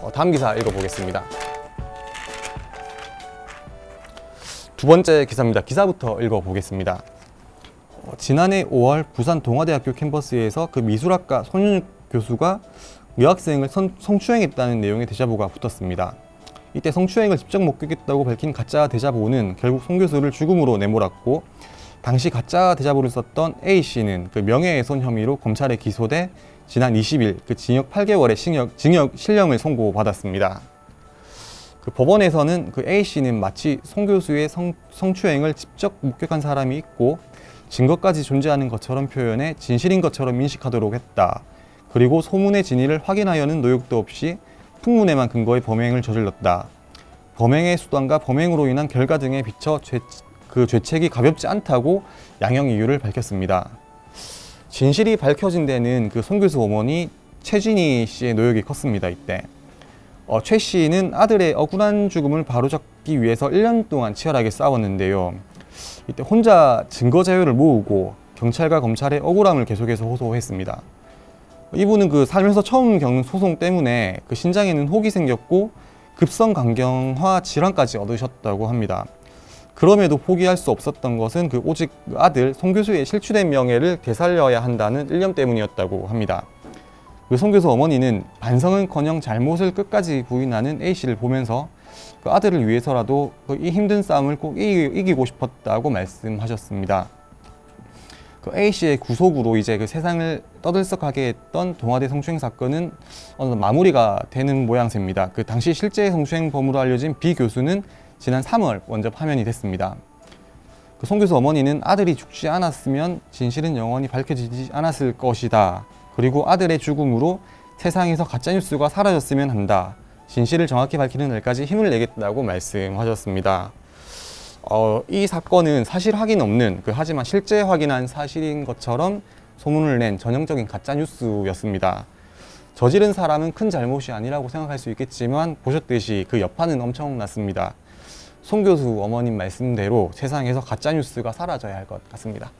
다음 기사 읽어보겠습니다. 두 번째 기사입니다. 기사부터 읽어보겠습니다. 지난해 5월 부산 동아대학교 캠퍼스에서 그 미술학과 손윤욱 교수가 여학생을 성추행했다는 내용의 대자보가 붙었습니다. 이때 성추행을 직접 목격했다고 밝힌 가짜 대자보는 결국 손 교수를 죽음으로 내몰았고, 당시 가짜 대자보를 썼던 A씨는 그 명예훼손 혐의로 검찰에 기소돼 지난 20일 그 징역 8개월의 징역 실형을 선고받았습니다. 그 법원에서는 그 A씨는 마치 손 교수의 성추행을 직접 목격한 사람이 있고 증거까지 존재하는 것처럼 표현해 진실인 것처럼 인식하도록 했다. 그리고 소문의 진위를 확인하여는 노력도 없이 풍문에만 근거해 범행을 저질렀다. 범행의 수단과 범행으로 인한 결과 등에 비춰 죄책이 가볍지 않다고 양형 이유를 밝혔습니다. 진실이 밝혀진 데는 그 손 교수 어머니 최진희 씨의 노력이 컸습니다. 이때 최 씨는 아들의 억울한 죽음을 바로잡기 위해서 1년 동안 치열하게 싸웠는데요. 이때 혼자 증거 자료를 모으고 경찰과 검찰의 억울함을 계속해서 호소했습니다. 이분은 그 살면서 처음 겪는 소송 때문에 그 신장에는 혹이 생겼고 급성간경화 질환까지 얻으셨다고 합니다. 그럼에도 포기할 수 없었던 것은 그 오직 아들 손 교수의 실추된 명예를 되살려야 한다는 일념 때문이었다고 합니다. 그 손 교수 어머니는 반성은커녕 잘못을 끝까지 부인하는 A씨를 보면서 그 아들을 위해서라도 이 힘든 싸움을 꼭 이기고 싶었다고 말씀하셨습니다. 그 A씨의 구속으로 이제 그 세상을 떠들썩하게 했던 동아대 성추행 사건은 어느 마무리가 되는 모양새입니다. 그 당시 실제 성추행범으로 알려진 B 교수는 지난 3월 먼저 파면이 됐습니다. 그 손 교수 어머니는 아들이 죽지 않았으면 진실은 영원히 밝혀지지 않았을 것이다. 그리고 아들의 죽음으로 세상에서 가짜뉴스가 사라졌으면 한다. 진실을 정확히 밝히는 날까지 힘을 내겠다고 말씀하셨습니다. 이 사건은 사실 확인 없는 하지만 실제 확인한 사실인 것처럼 소문을 낸 전형적인 가짜뉴스였습니다. 저지른 사람은 큰 잘못이 아니라고 생각할 수 있겠지만 보셨듯이 그 여파는 엄청났습니다. 손 교수 어머님 말씀대로 세상에서 가짜뉴스가 사라져야 할 것 같습니다.